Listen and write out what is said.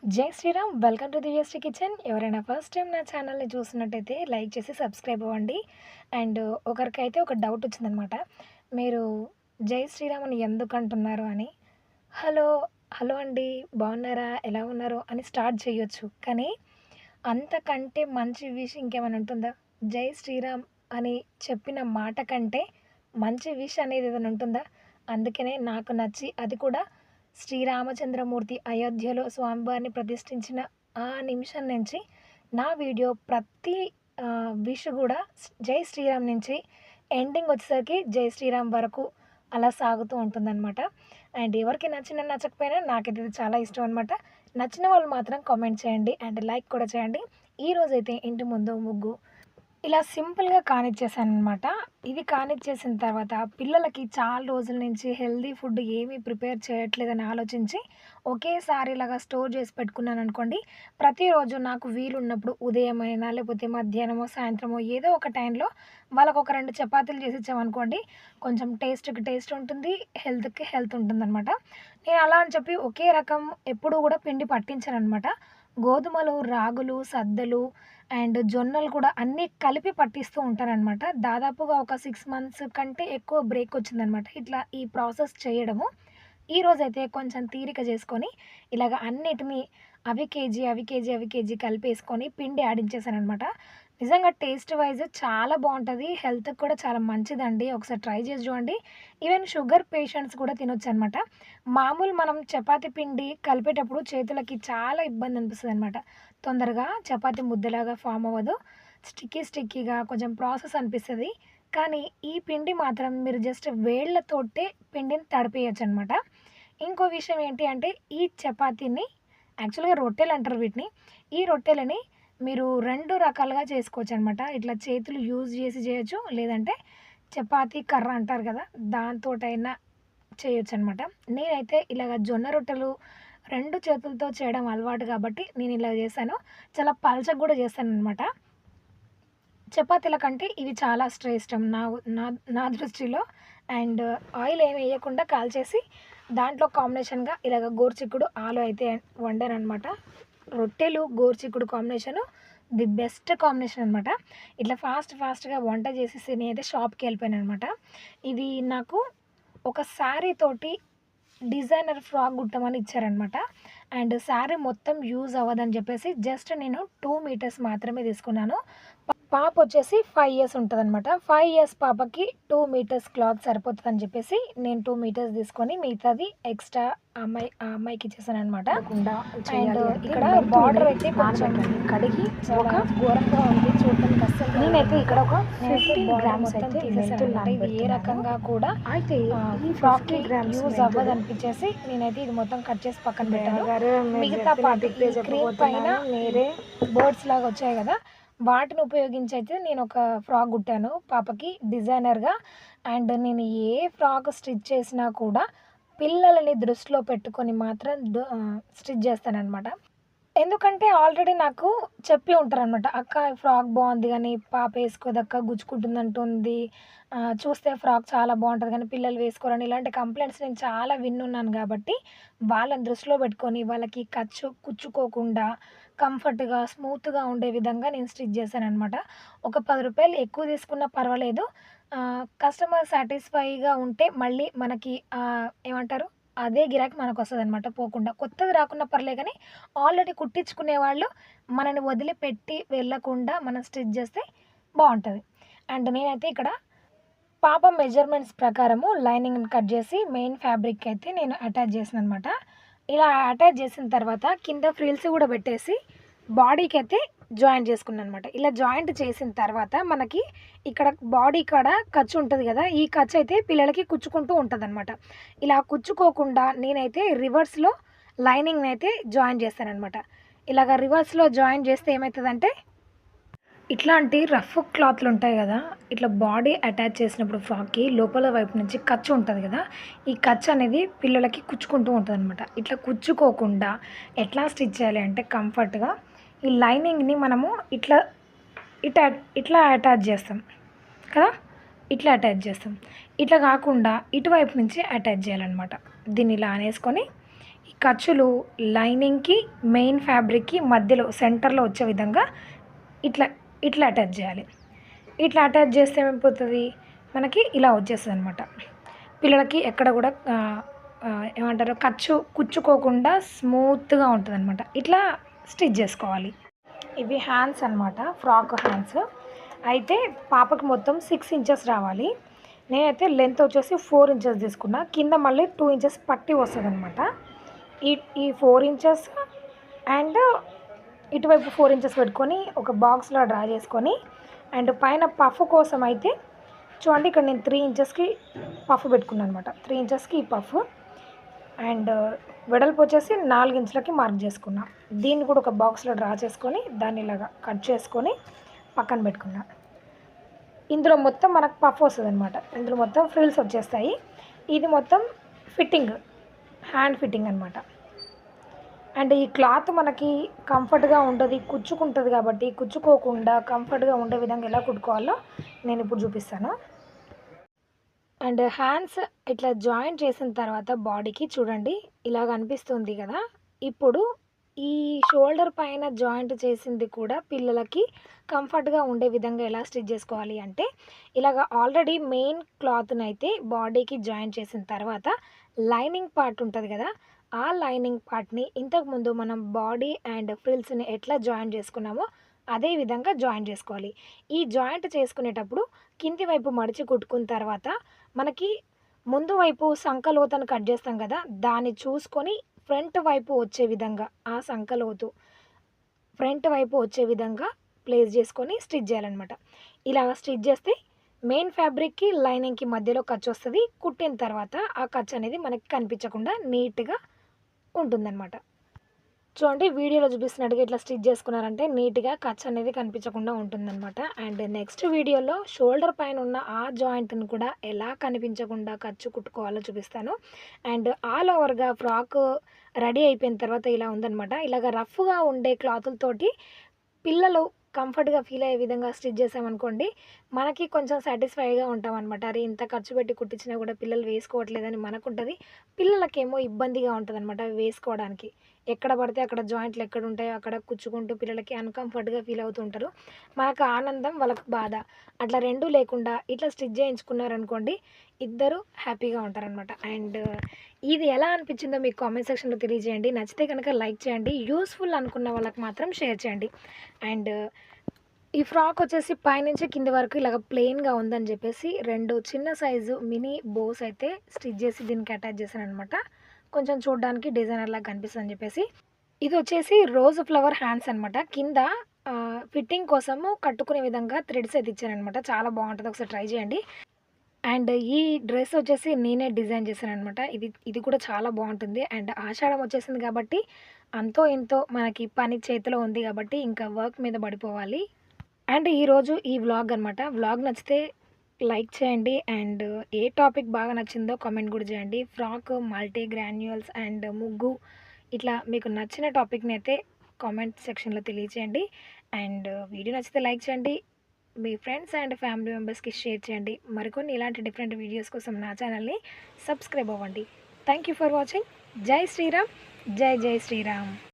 జై Shriram. Welcome to Divyasri kitchen. ఎవరైనా first time నా ఛానల్ని చూస్తున్నట్టయితే లైక్ చేసి సబ్స్క్రైబ్ అవ్వండి. అండ్ ఒకరికైతే ఒక డౌట్ వచ్చిందనమాట. మీరు జై శ్రీరామ్ అని ఎందుకు అంటున్నారు అని. హలో హలో అండి, బాగున్నారా, ఎలా ఉన్నారు అని స్టార్ట్ చేయొచ్చు. కానీ అంతకంటే మంచి విష్ ఇంకేమైనా ఉంటుందా? జై శ్రీరామ్ అని చెప్పిన మాట కంటే మంచి విష్ అనేది ఏదైనా ఉంటుందా? అందుకనే నాకు నచ్చి, అది కూడా శ్రీరామచంద్రమూర్తి అయోధ్యలో స్వామివారిని ప్రతిష్ఠించిన ఆ నిమిషం నుంచి నా వీడియో ప్రతి విష్ కూడా జై శ్రీరామ్ నుంచి ఎండింగ్ వచ్చేసరికి జై శ్రీరామ్ వరకు అలా సాగుతూ ఉంటుందన్నమాట. అండ్ ఎవరికి నచ్చినా నచ్చకపోయినా నాకైతే ఇది చాలా ఇష్టం అనమాట. నచ్చిన వాళ్ళు మాత్రం కామెంట్ చేయండి అండ్ లైక్ కూడా చేయండి. ఈరోజైతే ఇంటి ముందు ముగ్గు ఇలా సింపుల్‌గా కానిచ్చేసాననమాట. ఇది కానిచ్చేసిన తర్వాత పిల్లలకి చాలా రోజుల నుంచి హెల్తీ ఫుడ్ ఏమీ ప్రిపేర్ చేయట్లేదని ఆలోచించి ఒకేసారి ఇలాగా స్టోర్ చేసి పెట్టుకున్నాననుకోండి. ప్రతిరోజు నాకు వీలున్నప్పుడు ఉదయమైనా లేకపోతే మధ్యాహ్నమో, సాయంత్రమో ఏదో ఒక టైంలో వాళ్ళకొక 2 చపాతీలు చేసి ఇచ్చామనుకోండి. కొంచెం టేస్ట్‌కి టేస్ట్ ఉంటుంది. హెల్త్‌కి హెల్త్ ఉంటుందనమాట. నేను అలా అని చెప్పి ఒకే రకం ఎప్పుడూ కూడా పిండి పట్టించననమాట. గోధుమలు, రాగులు, సద్దలు అండ్ జొన్నలు కూడా అన్నీ కలిపి పట్టిస్తూ ఉంటాననమాట. దాదాపుగా ఒక 6 మంత్స్ కంటే ఎక్కువ బ్రేక్ వచ్చిందనమాట ఇట్లా ఈ ప్రాసెస్ చేయడము. ఈరోజైతే కొంచెం తీరిక చేసుకొని ఇలాగ అన్నిటిని అవి కేజీ, అవి కేజీ, అవి కేజీ కలిపేసుకొని పిండి ఆడించేసాననమాట. నిజంగా టేస్ట్ వైజ్ చాలా బావుంటది. హెల్త్‌కి కూడా చాలా మంచిదండి. ఒకసారి ట్రై చేసి చూడండి. ఈవెన్ షుగర్ పేషెంట్స్ కూడా తినొచ్చనమాట. మామూలు మనం చపాతీ పిండి కలిపేటప్పుడు చేతులకి చాలా ఇబ్బంది అనిపిస్తదనమాట. తొందరగా చపాతీ ముద్దలాగా ఫామ్ అవ్వదు. స్టిక్కీగా కొంచెం ప్రాసెస్ అనిపిస్తది. కానీ ఈ పిండి మాత్రం మీరు జస్ట్ వేళ్ళతోటే పిండిని తడిపేయొచ్చనమాట. ఇంకో విషయం ఏంటి అంటే ఈ చపాతీని యాక్చువల్‌గా రొట్టెలంటారు వీటిని. ఈ రొట్టెలని మీరు 2 రకాలుగా చేసుకోవచ్చనమాట. ఇట్లా చేతులు యూజ్ చేసి చేయొచ్చు. లేదంటే చపాతీ కర్ర అంటారు కదా! దాంతోటైనా చేయొచ్చనమాట. నేనైతే ఇలాగ జొన్న రొట్టెలు 2 చేతులతో చేయడం అలవాటు కాబట్టి నేను ఇలా చేశాను. చాలా పల్చగా కూడా చేస్తాననమాట. చపాతీల కంటే ఇవి చాలా శ్రేష్టం నా నా నా దృష్టిలో. అండ్ ఆయిల్ ఏమి వేయకుండా కాల్చేసి దాంట్లో కాంబినేషన్‌గా ఇలాగ గోరుచిక్కుడు, ఆలు అయితే వండాననమాట. రొట్టెలు, గోరుచిక్కుడు కాంబినేషను ది బెస్ట్ కాంబినేషన్ అనమాట. ఇట్లా ఫాస్ట్‌గా వంట చేసేసి నేనైతే షాప్‌కెళ్ళిపోయాననమాట. ఇది నాకు ఒక శారీ తోటి డిజైనర్ ఫ్రాక్ కుట్టమని ఇచ్చారనమాట. అండ్ శారీ మొత్తం యూజ్ అవ్వదని చెప్పేసి జస్ట్ నేను 2 మీటర్స్ మాత్రమే తీసుకున్నాను. పాప వచ్చేసి 5 ఇయర్స్ ఉంటదనమాట. 5 ఇయర్స్ పాపకి 2 మీటర్స్ క్లాత్ సరిపోతదని చెప్పేసి నేను 2 మీటర్స్ తీసుకొని మిగతాది ఎక్స్‌ట్రా ఆ అమ్మాయికి ఇచ్చేసాననమాట. అండ్ ఇక్కడ బార్డర్ అయితే కొంచెం కడిగి ఒక ఘోరంగా ఉంది చూడటానికి అస్సలు. నేనైతే ఇక్కడ ఒక 15 గ్రామ్స్ అయితే మెంతులు ఇది ఏ రకంగా కూడా అయితే ఈ ఫ్రాక్‌కి యూజ్ అవ్వదనిపించేసి నేనైతే ఇది మొత్తం కట్ చేసి పక్కన పెట్టాను. మిగతా పార్ట్ ఈ క్రీమ్ పైన వేరే బర్డ్స్ లాగా వచ్చాయి కదా! వాటిని ఉపయోగించి అయితే నేను ఒక ఫ్రాక్ కుట్టాను పాపకి డిజైనర్‌గా. అండ్ నేను ఏ ఫ్రాక్ స్టిచ్ చేసినా కూడా పిల్లలని దృష్టిలో పెట్టుకొని మాత్రం స్టిచ్ చేస్తాననమాట. ఎందుకంటే ఆల్రెడీ నాకు చెప్పి ఉంటారనమాట. "అక్క ఈ ఫ్రాక్ బాగుంది కానీ పాప వేసుకోదక్క గుచ్చుకుంటుందంటుంది. చూస్తే ఫ్రాక్ చాలా బాగుంటది కానీ పిల్లలు వేసుకోరని" ఇలాంటి కంప్లెయింట్స్ నేను చాలా విన్నున్నాను కాబట్టి వాళ్ళని దృష్టిలో పెట్టుకొని వాళ్ళకి కుచ్చుకోకుండా కంఫర్ట్‌గా, స్మూత్‌గా ఉండే విధంగా నేను స్టిచ్ చేశాననమాట. ఒక రూ. 10 ఎక్కువ తీసుకున్నా పర్వాలేదు. కస్టమర్ సాటిస్ఫైగా ఉంటే మళ్ళీ మనకి ఏమంటారు? అదే గిరాకీ మనకొస్తదనమాట పోకుండా. కొత్తది రాకున్నా పర్లే గానీ ఆల్రెడీ కుట్టించుకునేవాళ్ళు మనని వదిలిపెట్టి వెళ్ళకుండా మనం స్టిచ్ చేస్తే బావుంటది. అండ్ నేనైతే ఇక్కడ పాప మెజర్‌మెంట్స్ ప్రకారము లైనింగ్‌ని కట్ చేసి మెయిన్ ఫ్యాబ్రిక్ అయితే నేను అటాచ్ చేశాననమాట. ఇలా అటాచ్ చేసిన తర్వాత కింద ఫ్రిల్స్ కూడా పెట్టేసి బాడీకైతే జాయింట్ చేసుకున్నాననమాట. ఇలా జాయింట్ చేసిన తర్వాత మనకి ఇక్కడ బాడీ కాడ ఖర్చు ఉంటది కదా! ఈ ఖర్చు అయితే పిల్లలకి కుచ్చుకుంటూ ఉంటదనమాట. ఇలా కుచ్చుకోకుండా నేనైతే రివర్స్‌లో లైనింగ్‌నైతే జాయిన్ చేస్తాననమాట. ఇలాగ రివర్స్‌లో జాయిన్ చేస్తే ఏమైతదంటే ఇట్లాంటి రఫ్ క్లాత్‌లు ఉంటాయి కదా! ఇట్లా బాడీ అటాచ్ చేసినప్పుడు ఫ్రాక్‌కి లోపల వైపు నుంచి ఖర్చు ఉంటది కదా! ఈ ఖర్చు అనేది పిల్లలకి కుచ్చుకుంటూ ఉంటదనమాట. ఇట్లా కుచ్చుకోకుండా ఎట్లా స్టిచ్ చేయాలి అంటే కంఫర్ట్‌గా ఈ లైనింగ్‌ని మనము ఇట్లా అటాచ్ చేస్తాం కదా! ఇట్లా అటాచ్ చేస్తాం. ఇట్లా కాకుండా ఇటువైపు నుంచి అటాచ్ చేయాలనమాట. దీన్ని ఇలా అనేసుకొని ఖర్చులు లైనింగ్‌కి, మెయిన్ ఫ్యాబ్రిక్‌కి మధ్యలో సెంటర్‌లో వచ్చే విధంగా ఇట్లా ఇట్లా అటాచ్ చేయాలి. ఇట్లా అటాచ్ చేస్తే ఏమైపోతది, మనకి ఇలా వచ్చేస్తదనమాట. పిల్లలకి ఎక్కడ కూడా ఏమంటారు, కుచ్చుకోకుండా స్మూత్‌గా ఉంటదనమాట. ఇట్లా స్టిచ్ చేసుకోవాలి. ఇవి హ్యాండ్స్ అనమాట, ఫ్రాక్ హ్యాండ్స్. అయితే పాపకి మొత్తం 6 ఇంచెస్ రావాలి. నేనైతే లెంత్ వచ్చేసి 4 ఇంచెస్ తీసుకున్నా. కింద మళ్ళీ 2 ఇంచెస్ పట్టి వస్తదనమాట. ఈ ఈ 4 ఇంచెస్ అండ్ ఇటువైపు 4 ఇంచెస్ పెట్టుకొని ఒక బాక్స్‌లా డ్రా చేసుకొని, అండ్ పైన పఫ్ కోసం అయితే చూడండి, ఇక్కడ నేను 3 ఇంచెస్‌కి పఫ్ పెట్టుకున్నాను అనమాట. 3 ఇంచెస్‌కి ఈ పఫ్ అండ్ వెడల్పు వచ్చేసి 4 ఇంచులకి మార్క్ చేసుకున్నా. దీన్ని కూడా ఒక బాక్స్‌లో డ్రా చేసుకొని దాన్ని ఇలాగా కట్ చేసుకొని పక్కన పెట్టుకున్నా. ఇందులో మొత్తం మనకు పఫ్ వస్తుందనమాట. ఇందులో మొత్తం ఫ్రిల్స్ వచ్చేస్తాయి. ఇది మొత్తం ఫిట్టింగ్, హ్యాండ్ ఫిట్టింగ్ అనమాట. అండ్ ఈ క్లాత్ మనకి కంఫర్ట్‌గా ఉంటది, కుచ్చుకుంటది కాబట్టి కుచ్చుకోకుండా కంఫర్ట్‌గా ఉండే విధంగా ఎలా కుట్టుకోవాలో నేను ఇప్పుడు చూపిస్తాను. అండ్ హ్యాండ్స్ ఇట్లా జాయింట్ చేసిన తర్వాత బాడీకి చూడండి ఇలాగ అనిపిస్తుంది కదా. ఇప్పుడు ఈ షోల్డర్ పైన జాయింట్ చేసింది కూడా పిల్లలకి కంఫర్ట్‌గా ఉండే విధంగా ఎలా స్టిచ్ చేసుకోవాలి అంటే, ఇలాగ ఆల్రెడీ మెయిన్ క్లాత్‌ని అయితే బాడీకి జాయిన్ చేసిన తర్వాత లైనింగ్ పార్ట్ ఉంటది కదా, ఆ లైనింగ్ పార్ట్‌ని ఇంతకుముందు మనం బాడీ అండ్ ఫ్రిల్స్‌ని ఎట్లా జాయిన్ చేసుకున్నామో అదే విధంగా జాయిన్ చేసుకోవాలి. ఈ జాయింట్ చేసుకునేటప్పుడు కింది వైపు మడిచి కుట్టుకున్న తర్వాత మనకి ముందు వైపు సంక లోతను కట్ చేస్తాం కదా, దాన్ని చూసుకొని ఫ్రంట్ వైపు వచ్చే విధంగా, ఆ సంక లోతు ఫ్రంట్ వైపు వచ్చే విధంగా ప్లేస్ చేసుకొని స్టిచ్ చేయాలనమాట. ఇలా స్టిచ్ చేస్తే మెయిన్ ఫ్యాబ్రిక్‌కి, లైనింగ్‌కి మధ్యలో ఖర్చు వస్తది. కుట్టిన తర్వాత ఆ ఖర్చు అనేది మనకి కనిపించకుండా నీట్‌గా ఉంటుందనమాట. చూడండి వీడియోలో చూపిస్తున్నట్టుగా ఇట్లా స్టిచ్ చేసుకున్నారంటే నీట్‌గా ఖర్చు అనేది కనిపించకుండా ఉంటుందనమాట. అండ్ నెక్స్ట్ వీడియోలో షోల్డర్ పైన ఉన్న ఆ జాయింట్‌ని కూడా ఎలా కనిపించకుండా ఖర్చు కుట్టుకోవాలో చూపిస్తాను. అండ్ ఆల్ ఓవర్‌గా ఫ్రాకు రెడీ అయిపోయిన తర్వాత ఇలా ఉందనమాట. ఇలాగ రఫ్‌గా ఉండే క్లాతులతోటి పిల్లలు కంఫర్ట్‌గా ఫీల్ అయ్యే విధంగా స్టిచ్ చేసామనుకోండి, మనకి కొంచెం సాటిస్ఫైగా ఉంటామనమాట. అరే! ఇంత ఖర్చు పెట్టి కుట్టించినా కూడా పిల్లలు వేసుకోవట్లేదని మనకుంటది. పిల్లలకేమో ఇబ్బందిగా ఉంటదనమాట అవి వేసుకోవడానికి. ఎక్కడ పడితే అక్కడ జాయింట్లు ఎక్కడుంటాయో అక్కడ కుచ్చుకుంటూ పిల్లలకి అన్‌కంఫర్ట్‌గా ఫీల్ అవుతూ ఉంటారు. మనకు ఆనందం, వాళ్ళకి బాధ. అట్లా 2 లేకుండా ఇట్లా స్టిచ్ చేయించుకున్నారనుకోండి, ఇద్దరు హ్యాపీగా ఉంటారనమాట. అండ్ ఇది ఎలా అనిపించిందో మీకు కామెంట్ సెక్షన్‌లో తెలియజేయండి. నచ్చితే గనక లైక్ చేయండి. యూజ్‌ఫుల్ అనుకున్న వాళ్ళకి మాత్రం షేర్ చేయండి. అండ్ ఈ ఫ్రాక్ వచ్చేసి పైనుంచి కింది వరకు ఇలాగ ప్లెయిన్‌గా ఉందని చెప్పేసి 2 చిన్న సైజు మినీ బోస్ అయితే స్టిచ్ చేసి దీనికి అటాచ్ చేశాననమాట. కొంచెం చూడడానికి డిజైనర్‌లాగా కనిపిస్తదని చెప్పేసి. ఇదొచ్చేసి రోజ్ ఫ్లవర్ హ్యాండ్స్ అనమాట. కింద ఫిట్టింగ్ కోసము కట్టుకునే విధంగా థ్రెడ్స్ అయితే ఇచ్చారనమాట. చాలా బావుంటది. ఒకసారి ట్రై చేయండి. అండ్ ఈ డ్రెస్ వచ్చేసి నేనే డిజైన్ చేశాననమాట. ఇది కూడా చాలా బావుంటుంది. అండ్ ఆషాఢం వచ్చేసింది కాబట్టి అంతో ఇంతో మనకి పని చేతిలో ఉంది కాబట్టి ఇంకా వర్క్ మీద పడిపోవాలి. అండ్ ఈరోజు ఈ వ్లాగ్ అనమాట. వ్లాగ్ నచ్చితే లైక్ చేయండి. అండ్ ఏ టాపిక్ బాగా నచ్చిందో కామెంట్ కూడా చేయండి. ఫ్రాక్, మల్టీ గ్రాన్యూల్స్ అండ్ ముగ్గు, ఇట్లా మీకు నచ్చిన టాపిక్‌ని అయితే కామెంట్ సెక్షన్‌లో తెలియజేయండి. అండ్ వీడియో నచ్చితే లైక్ చేయండి. మీ ఫ్రెండ్స్ అండ్ ఫ్యామిలీ మెంబర్స్‌కి షేర్ చేయండి. మరికొన్ని ఇలాంటి డిఫరెంట్ వీడియోస్ కోసం నా ఛానల్‌ని సబ్స్క్రైబ్ అవ్వండి. Thank you for watching. జై శ్రీరామ్. జై జై శ్రీరామ్.